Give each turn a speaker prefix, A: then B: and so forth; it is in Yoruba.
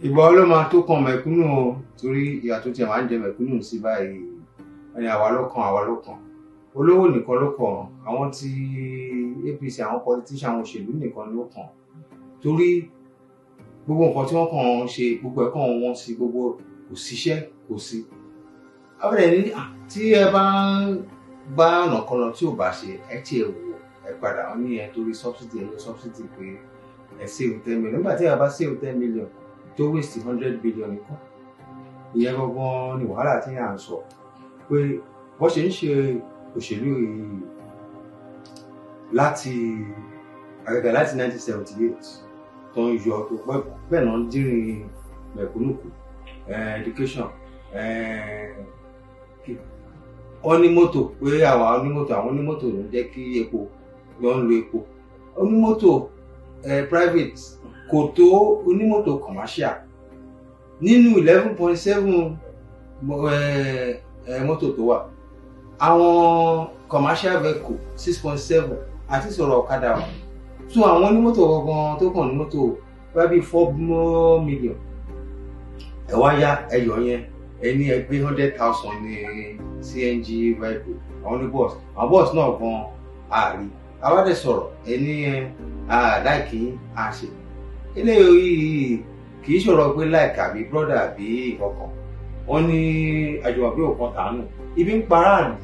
A: ìgbà ló máa tó kan mẹ̀kúnnù o torí ìyà tó tiẹ̀ máa ń jẹ mẹ̀kúnnù sí báyìí ẹni àwa ló kàn olówó nìkan ló kàn àwọn tí APC àwọn politician àwọn òṣèlú nìkan ló kàn torí gbogbo nǹkan tí wọ́n kàn ń ṣe gbogbo ẹ̀kọ́ wọn sí gbogbo kò síṣẹ́ kò sí. abẹ́rẹ́ ní tí ẹ bá ọ̀nà kan lọ tí ò bá ṣe ẹ tí ẹ wò ẹ padà wọn ní ẹ torí subsidy ẹ yọ subsidy pé ẹ save 10 million nígbà tí ẹ bá save 10 million tó waste 100 billion nìkan ìyẹn gangan ni wàhálà tí à ń sọ pé wọ́n ṣe ń ṣe òṣèlú yìí láti 1978 tó ń yọ tó bẹ́ẹ̀ náà ń dínrín mẹ̀kúnnù kù education wọ́n ní mọ́tò pé àwọn onímọ́tò ló ń jẹ́ kí epo lọ ń lo epo onímọ́tò private kò tó onímọ́tò commercial nínú 11.7 mọ́tò tó wà àwọn commercial vehicle 6.7 àti sọ̀rọ̀ ọ̀kadà wọn so àwọn onímọ́tò gangan tó kàn ní mọ́tò bá bí 4 million ẹ wá yá ẹyọ yẹn ẹni ẹgbẹ́ 100,000 ní CNG vehicle àwọn ní bus àwọn bus náà gan àárí àwádẹ sọ̀rọ̀ ẹni láìkí àṣẹ eléyìí kì í ṣọ̀rọ̀ pé láìka àbí brother àbí ìkọ̀kọ̀ wọn ní àjùmọ̀bí òkan tàánù ibi ń paráàlú